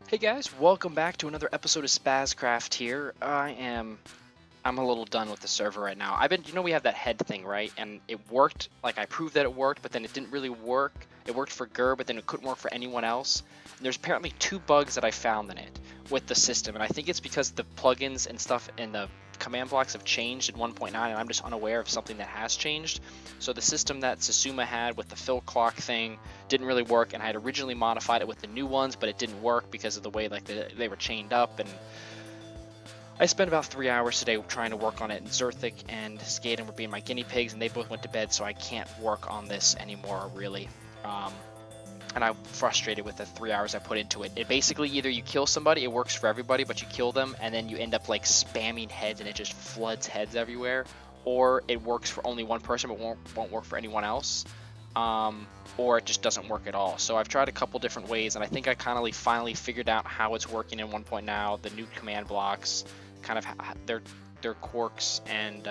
Hey guys, welcome back to another episode of Spazcraft here. I'm a little done with the server right now. We have that head thing, right? And it worked, like I proved that it worked, but then it didn't really work. It worked for Gur, but then it couldn't work for anyone else. And there's apparently 2 bugs that I found in it with the system, and I think it's because the plugins and stuff in the command blocks have changed in 1.9, and I'm just unaware of something that has changed. So the system that Susuma had with the fill clock thing didn't really work, and I had originally modified it with the new ones, but it didn't work because of the way they were chained up. And I spent about 3 hours today trying to work on it, and Zerthik and Skaden were being my guinea pigs, and they both went to bed, so I can't work on this anymore, really. And I'm frustrated with the 3 hours I put into it. It basically, either you kill somebody, it works for everybody, but you kill them, and then you end up like spamming heads, and it just floods heads everywhere, or it works for only one person, but won't work for anyone else. Or it just doesn't work at all. So I've tried a couple different ways, and I think I kind of finally figured out how it's working in 1.0 now. The new command blocks, kind of their quirks, and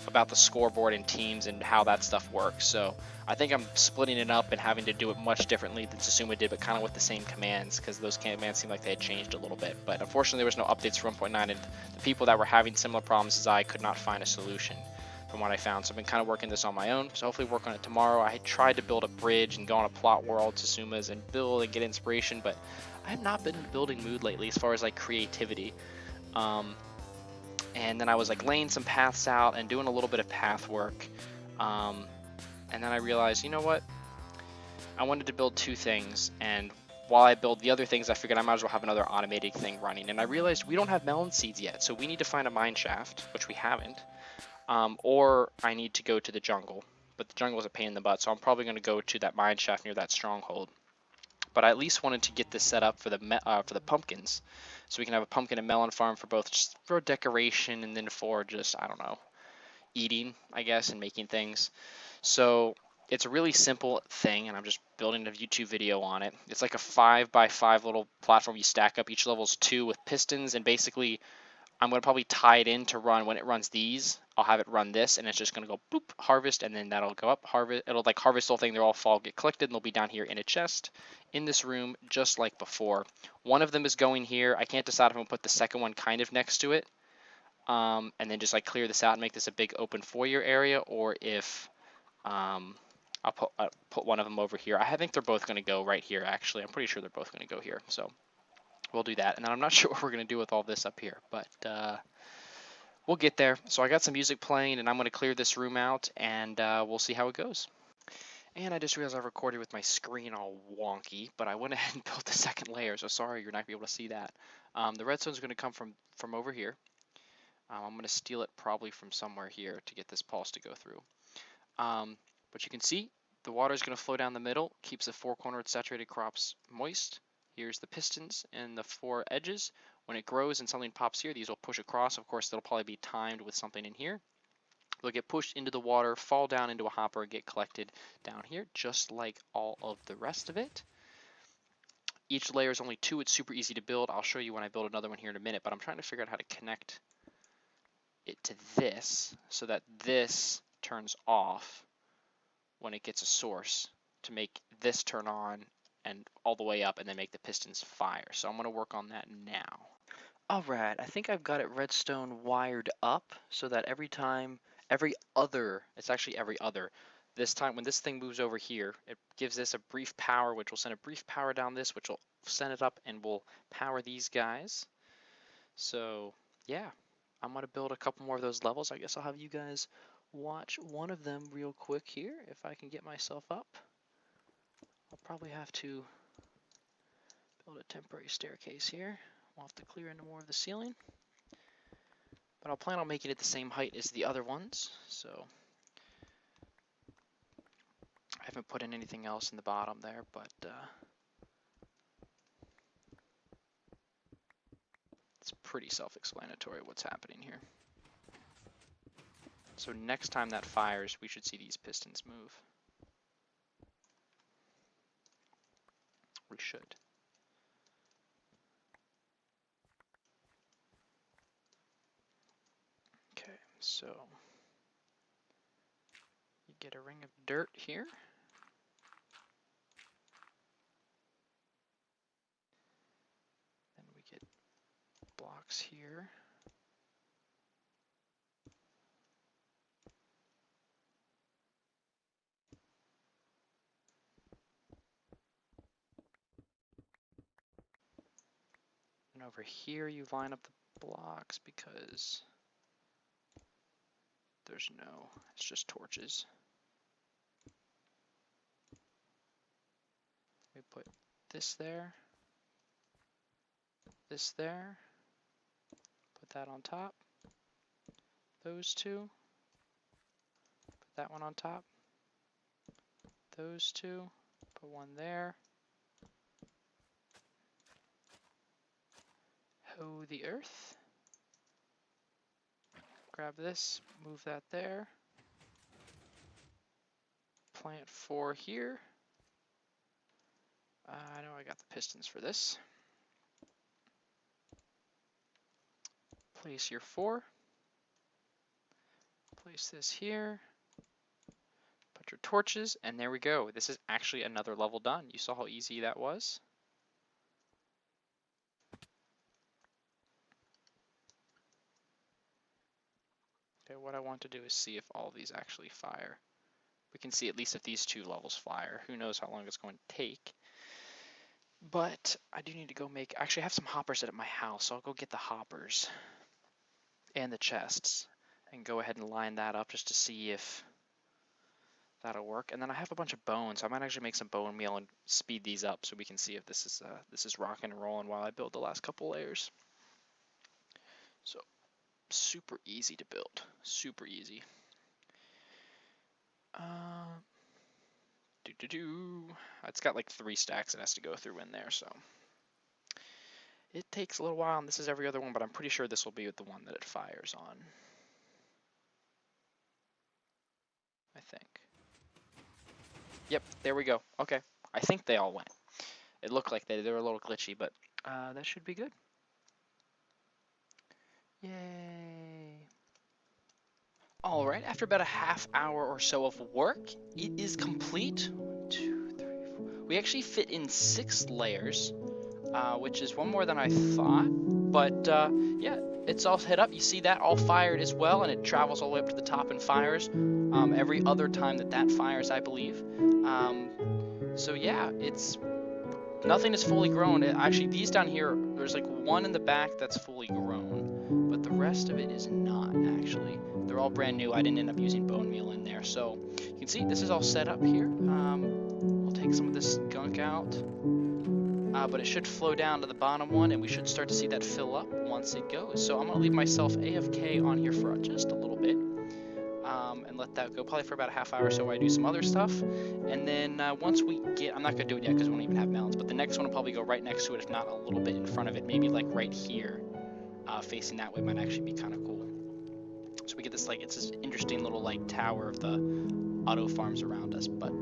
about the scoreboard and teams and how that stuff works. So I think I'm splitting it up and having to do it much differently than Susuma did, but kind of with the same commands, because those commands seem like they had changed a little bit. But unfortunately, there was no updates for 1.9, and the people that were having similar problems as I could not find a solution from what I found. So I've been kind of working this on my own, so hopefully work on it tomorrow. I tried to build a bridge and go on a plot world, Susuma's, and build and get inspiration, but I have not been in the building mood lately as far as like creativity. And then I was like laying some paths out and doing a little bit of path work. And then I realized, you know what? I wanted to build 2 things, and while I build the other things, I figured I might as well have another automated thing running. And I realized we don't have melon seeds yet, so we need to find a mine shaft, which we haven't. Or I need to go to the jungle, but the jungle is a pain in the butt, so I'm probably going to go to that mine shaft near that stronghold. But I at least wanted to get this set up for the pumpkins, so we can have a pumpkin and melon farm for both, just for decoration and then for just, I don't know, eating, I guess, and making things. So it's a really simple thing, and I'm just building a YouTube video on it. It's like a 5x5 little platform you stack up. Each level is 2 with pistons, and basically I'm going to probably tie it in to run when it runs these. I'll have it run this, and it's just going to go boop, harvest, and then that'll go up, harvest. It'll like harvest the whole thing. They'll all fall, get collected, and they'll be down here in a chest in this room, just like before. One of them is going here. I can't decide if I'm going to put the second one kind of next to it, and then just like clear this out and make this a big open foyer area, or if I'll put one of them over here. I think they're both going to go right here, actually. I'm pretty sure they're both going to go here, so we'll do that. And I'm not sure what we're going to do with all this up here, but we'll get there. So I got some music playing, and I'm going to clear this room out, and we'll see how it goes. And I just realized I recorded with my screen all wonky, but I went ahead and built the second layer, so sorry you're not going to be able to see that. The redstone is going to come from over here. I'm going to steal it probably from somewhere here to get this pulse to go through. But you can see the water is going to flow down the middle, keeps the 4-cornered saturated crops moist. Here's the pistons and the 4 edges. When it grows and something pops here, these will push across. Of course, they'll probably be timed with something in here. They'll get pushed into the water, fall down into a hopper, and get collected down here, just like all of the rest of it. Each layer is only 2. It's super easy to build. I'll show you when I build another one here in a minute, but I'm trying to figure out how to connect it to this so that this turns off when it gets a source to make this turn on and all the way up and then make the pistons fire. So I'm going to work on that now. Alright, I think I've got it redstone wired up so that every other, this time when this thing moves over here, it gives this a brief power, which will send a brief power down this, which will send it up and will power these guys. So yeah, I'm going to build a couple more of those levels. I guess I'll have you guys watch one of them real quick here if I can get myself up. I'll probably have to build a temporary staircase here. We'll have to clear into more of the ceiling. But I'll plan on making it the same height as the other ones, so I haven't put in anything else in the bottom there, but it's pretty self-explanatory what's happening here. So next time that fires, we should see these pistons move. We should. Okay, so you get a ring of dirt here. blocks here. And over here you line up the blocks because there's no, it's just torches. We put this there, this there, put that on top, those two, put that one on top, those two, put one there, hoe the earth, grab this, move that there, plant 4 here. I know I got the pistons for this. Place your 4. Place this here. Put your torches, and there we go. This is actually another level done. You saw how easy that was? Okay, what I want to do is see if all of these actually fire. We can see at least if these 2 levels fire. Who knows how long it's going to take. But I do need to go make, actually I have some hoppers at my house, so I'll go get the hoppers and the chests and go ahead and line that up just to see if that'll work. And then I have a bunch of bones, so I might actually make some bone meal and speed these up so we can see if this is rocking and rolling while I build the last couple layers. So super easy to build, super easy. It's got like 3 stacks it has to go through in there, so it takes a little while, and this is every other one, but I'm pretty sure this will be the one that it fires on. I think. Yep, there we go. Okay, I think they all went. It looked like they were a little glitchy, but that should be good. Yay. Alright, after about a half hour or so of work, it is complete. 1, 2, 3, 4. We actually fit in 6 layers, which is one more than I thought. But yeah, it's all hit up. You see that all fired as well, and it travels all the way up to the top and fires every other time that fires, I believe. So yeah, it's nothing is fully grown. Actually, these down here, there's like one in the back that's fully grown, but the rest of it is not actually. They're all brand new. I didn't end up using bone meal in there. So you can see this is all set up here. We'll take some of this gunk out, but it should flow down to the bottom one, and we should start to see that fill up once it goes. So I'm going to leave myself AFK on here for just a little bit. And let that go probably for about a half hour or so while I do some other stuff. And then once we get, I'm not going to do it yet because we don't even have melons, but the next one will probably go right next to it, if not a little bit in front of it, maybe like right here, facing that way might actually be kind of cool. So we get this, like, it's this interesting little like tower of the auto farms around us. But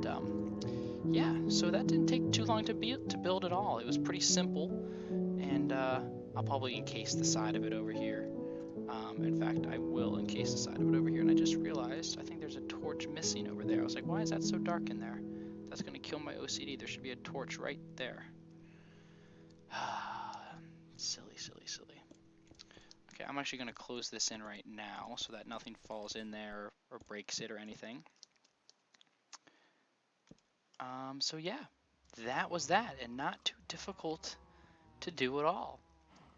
yeah, so that didn't take too long to build at all. It was pretty simple, and I'll probably encase the side of it over here. In fact, I will encase the side of it over here, and I just realized I think there's a torch missing over there. I was like, why is that so dark in there? That's going to kill my OCD. There should be a torch right there. Silly, silly, silly. Okay, I'm actually going to close this in right now so that nothing falls in there or breaks it or anything. So yeah, that was that, and not too difficult to do at all.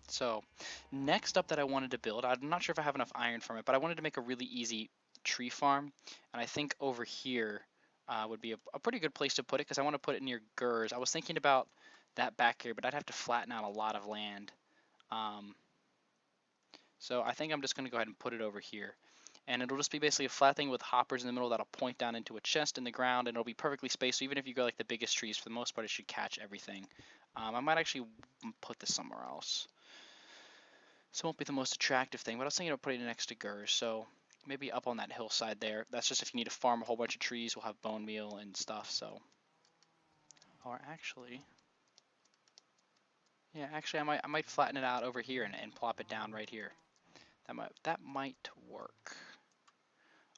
So next up that I wanted to build, I'm not sure if I have enough iron from it, but I wanted to make a really easy tree farm, and I think over here would be a pretty good place to put it because I want to put it near Gers. I was thinking about that back here, but I'd have to flatten out a lot of land. So I think I'm just going to go ahead and put it over here. And it'll just be basically a flat thing with hoppers in the middle that'll point down into a chest in the ground, and it'll be perfectly spaced. So even if you go like the biggest trees, for the most part, it should catch everything. I might actually put this somewhere else. So it won't be the most attractive thing, but I was thinking of putting it next to Gers. So maybe up on that hillside there. That's just if you need to farm a whole bunch of trees, we'll have bone meal and stuff. So, or actually, yeah, actually I might flatten it out over here and plop it down right here. That might work.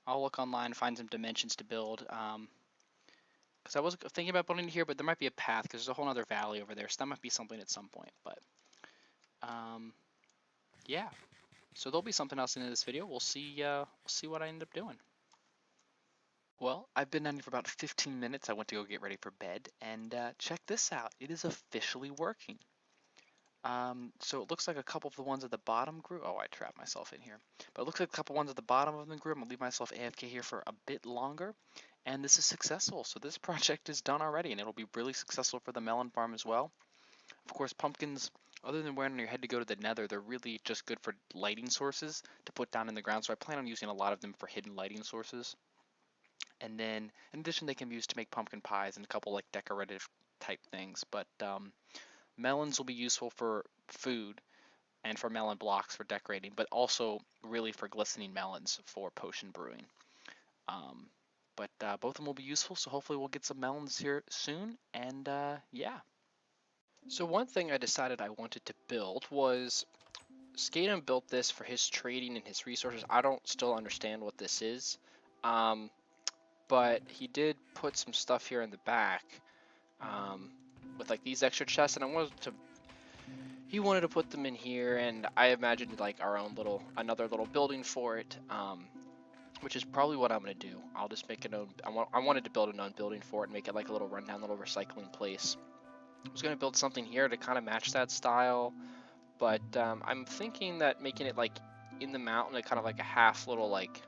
I'll look online and find some dimensions to build. Because I was thinking about building it here, but there might be a path because there's a whole other valley over there, so that might be something at some point. But yeah, so there'll be something else in this video. We'll see what I end up doing. Well, I've been on here for about 15 minutes. I went to go get ready for bed, and check this out. It is officially working. So it looks like a couple of the ones at the bottom grew. Oh, I trapped myself in here. But it looks like a couple ones at the bottom of them grew. I'm gonna leave myself AFK here for a bit longer, and this is successful. So this project is done already, and it'll be really successful for the melon farm as well. Of course, pumpkins, other than wearing on your head to go to the Nether, they're really just good for lighting sources to put down in the ground. So I plan on using a lot of them for hidden lighting sources. And then, in addition, they can be used to make pumpkin pies and a couple like decorative type things. But melons will be useful for food and for melon blocks for decorating, but also really for glistening melons for potion brewing. Um, but both of them will be useful, so hopefully we'll get some melons here soon. And yeah. So one thing I decided I wanted to build was Skatem built this for his trading and his resources. I don't still understand what this is. But he did put some stuff here in the back with like these extra chests, and he wanted to put them in here, and I imagined like our own another little building for it, which is probably what I'm gonna do. I'll just make a own. I wanted to build a known building for it and make it like a little rundown, little recycling place. I was gonna build something here to kind of match that style, but I'm thinking that making it like in the mountain, kind of like a half little like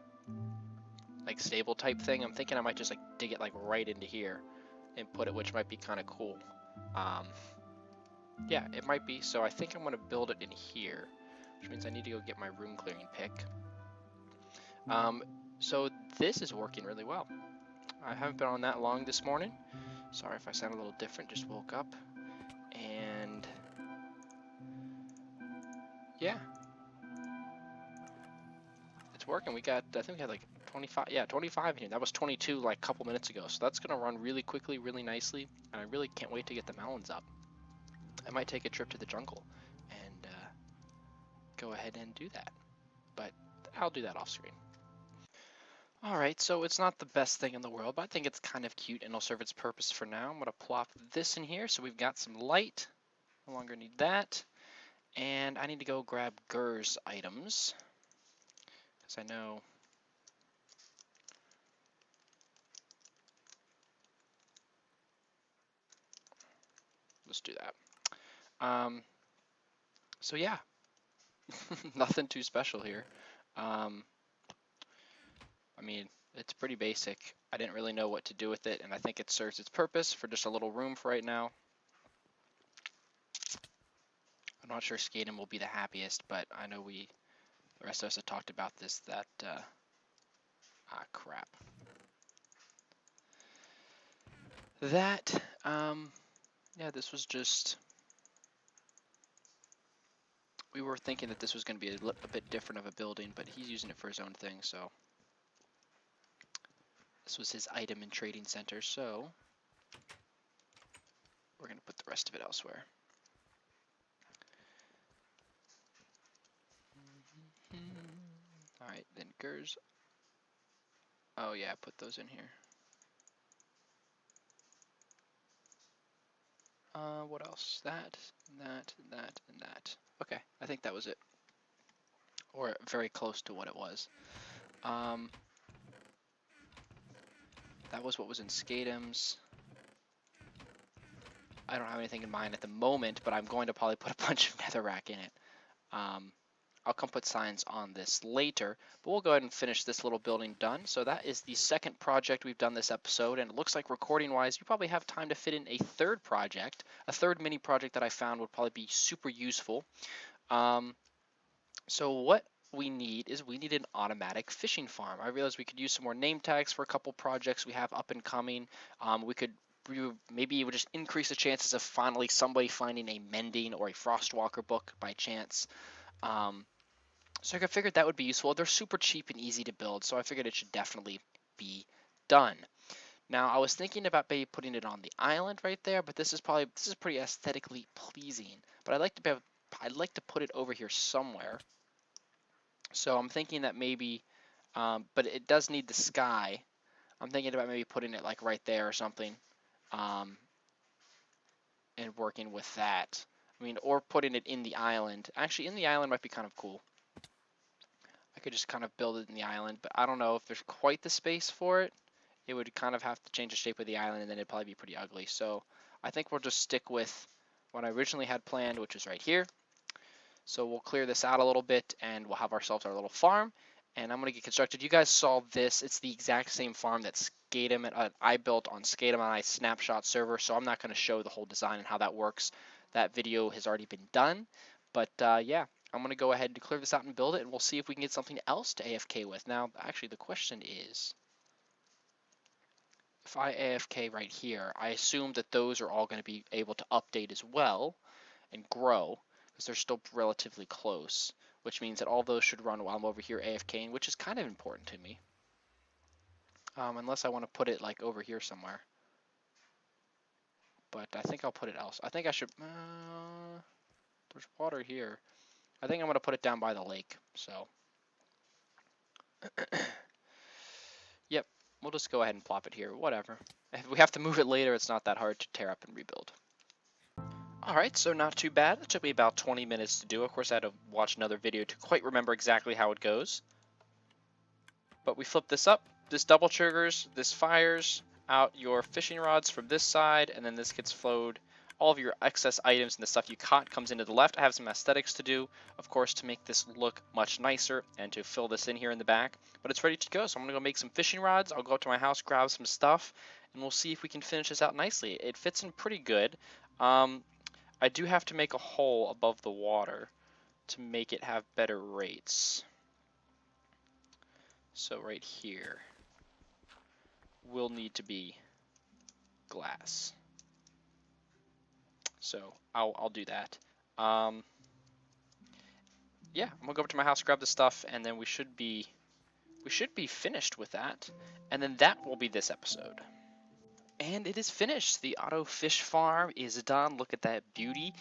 stable type thing. I'm thinking I might just like dig it like right into here and put it, which might be kind of cool. Yeah, it might be. So I think I'm gonna build it in here, which means I need to go get my room clearing pick. So this is working really well. I haven't been on that long this morning. Sorry if I sound a little different, just woke up. And yeah, it's working. I think we had like 25, yeah, 25 in here. That was 22 like a couple minutes ago. So that's gonna run really quickly, really nicely. And I really can't wait to get the melons up. I might take a trip to the jungle and go ahead and do that. But I'll do that off screen. Alright, so it's not the best thing in the world, but I think it's kind of cute and it'll serve its purpose for now. I'm going to plop this in here so we've got some light. No longer need that. And I need to go grab Gur's items, because I know... Let's do that. So yeah, nothing too special here. I mean, it's pretty basic. I didn't really know what to do with it, and I think it serves its purpose for just a little room for right now. I'm not sure Skatem will be the happiest, but I know the rest of us have talked about this, crap. Yeah, this was just, we were thinking that this was going to be a bit different of a building, but he's using it for his own thing, so. This was his item and trading center, so we're going to put the rest of it elsewhere. All right, then Gur's. Oh yeah, put those in here. What else? That, that, that, and that. Okay, I think that was it. Or very close to what it was. That was what was in Skatem's. I don't have anything in mind at the moment, but I'm going to probably put a bunch of netherrack in it. I'll come put signs on this later, but we'll go ahead and finish this little building done. So that is the second project we've done this episode, and it looks like recording-wise, you probably have time to fit in a third project. A third mini project that I found would probably be super useful. So what we need an automatic fishing farm. I realized we could use some more name tags for a couple projects we have up and coming. Maybe it would just increase the chances of finally somebody finding a mending or a frostwalker book by chance. So I figured that would be useful. They're super cheap and easy to build, so I figured it should definitely be done. Now I was thinking about maybe putting it on the island right there, but this is pretty aesthetically pleasing. But I'd like to put it over here somewhere. So I'm thinking that maybe, but it does need the sky. I'm thinking about maybe putting it like right there or something, and working with that. I mean, or putting it in the island. Actually, in the island might be kind of cool. I could just kind of build it in the island, but I don't know if there's quite the space for it. It would kind of have to change the shape of the island, and then it'd probably be pretty ugly. So I think we'll just stick with what I originally had planned, which is right here. So we'll clear this out a little bit, and we'll have ourselves our little farm. And I'm going to get constructed. You guys saw this. It's the exact same farm that I built on Skatem and I Snapshot server, so I'm not going to show the whole design and how that works. That video has already been done. But yeah, I'm going to go ahead and clear this out and build it, and we'll see if we can get something else to AFK with. Now, actually, the question is, if I AFK right here, I assume that those are all going to be able to update as well and grow, because they're still relatively close, which means that all those should run while I'm over here AFKing, which is kind of important to me. Unless I want to put it like over here somewhere. But I think I'll put it else. I think I should, there's water here. I think I'm going to put it down by the lake, so. Yep, we'll just go ahead and plop it here, whatever. If we have to move it later, it's not that hard to tear up and rebuild. Alright, so not too bad. It took me about 20 minutes to do. Of course, I had to watch another video to quite remember exactly how it goes. But we flip this up. This double triggers, this fires out your fishing rods from this side, and then this gets flowed. All of your excess items and the stuff you caught comes into the left. I have some aesthetics to do, of course, to make this look much nicer and to fill this in here in the back. But it's ready to go, so I'm going to go make some fishing rods. I'll go up to my house, grab some stuff, and we'll see if we can finish this out nicely. It fits in pretty good. I do have to make a hole above the water to make it have better rates. So right here will need to be glass. So I'll do that. Yeah, I'm gonna go over to my house, grab the stuff, and then we should be finished with that. And then that will be this episode. And it is finished. The auto fish farm is done. Look at that beauty.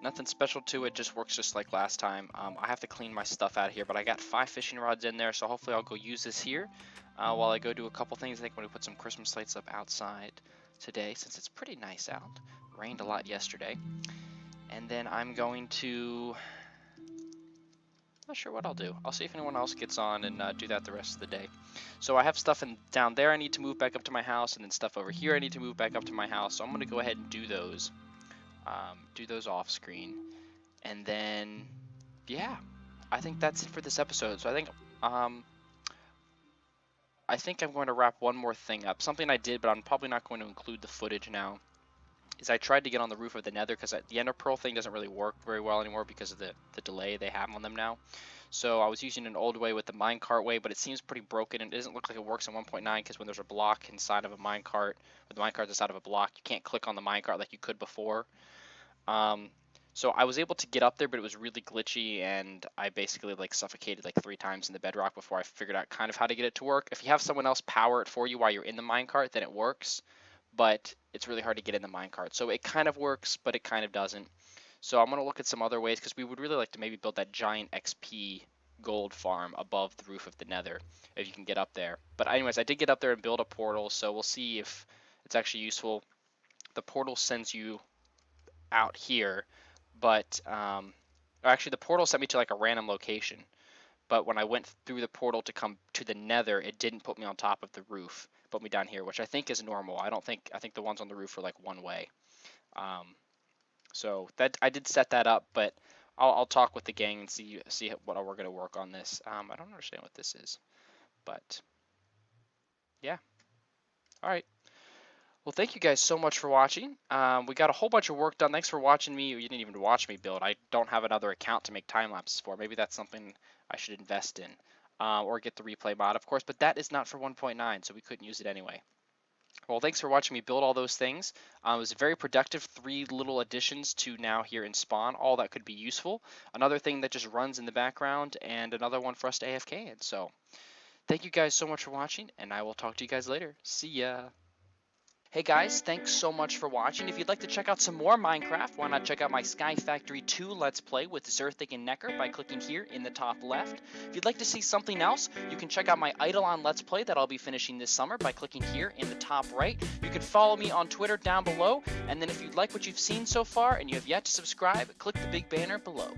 Nothing special to it, just works just like last time. I have to clean my stuff out of here, but I got 5 fishing rods in there, so hopefully I'll go use this here while I go do a couple things. I think I'm going to put some Christmas lights up outside today since it's pretty nice out. Rained a lot yesterday. And then I'm going to... not sure what I'll do. I'll see if anyone else gets on and do that the rest of the day. So I have stuff down there I need to move back up to my house, and then stuff over here I need to move back up to my house. So I'm going to go ahead and do those. Do those off screen. And then, yeah, I think that's it for this episode. So I think I'm going to wrap one more thing up. Something I did, but I'm probably not going to include the footage now, is I tried to get on the roof of the Nether, because the Ender Pearl thing doesn't really work very well anymore because of the delay they have on them now. So I was using an old way with the minecart way, but it seems pretty broken, and it doesn't look like it works in 1.9, because when there's a block inside of a minecart, or the minecart's inside of a block, you can't click on the minecart like you could before. So I was able to get up there, but it was really glitchy, and I basically like suffocated like 3 times in the bedrock before I figured out kind of how to get it to work. If you have someone else power it for you while you're in the minecart, then it works, but it's really hard to get in the minecart. So it kind of works, but it kind of doesn't. So I'm going to look at some other ways, because we would really like to maybe build that giant XP gold farm above the roof of the Nether, if you can get up there. But anyways, I did get up there and build a portal, so we'll see if it's actually useful. The portal sends you out here, but actually the portal sent me to like a random location, but when I went through the portal to come to the Nether, it didn't put me on top of the roof. It put me down here, which I think is normal. I think the ones on the roof are like one way. So that I did set that up, but I'll talk with the gang and see what we're going to work on this. I don't understand what this is, but yeah. All right. Well, thank you guys so much for watching. We got a whole bunch of work done. Thanks for watching me. You didn't even watch me build. I don't have another account to make time lapses for. Maybe that's something I should invest in, or get the replay mod, of course. But that is not for 1.9, so we couldn't use it anyway. Well, thanks for watching me build all those things. It was a very productive 3 little additions to now here in Spawn. All that could be useful. Another thing that just runs in the background, and another one for us to AFK in. So thank you guys so much for watching, and I will talk to you guys later. See ya. Hey guys, thanks so much for watching. If you'd like to check out some more Minecraft, why not check out my Sky Factory 2 Let's Play with Zerthik and Necker by clicking here in the top left. If you'd like to see something else, you can check out my Eidolon Let's Play that I'll be finishing this summer by clicking here in the top right. You can follow me on Twitter down below, and then if you'd like what you've seen so far and you have yet to subscribe, click the big banner below.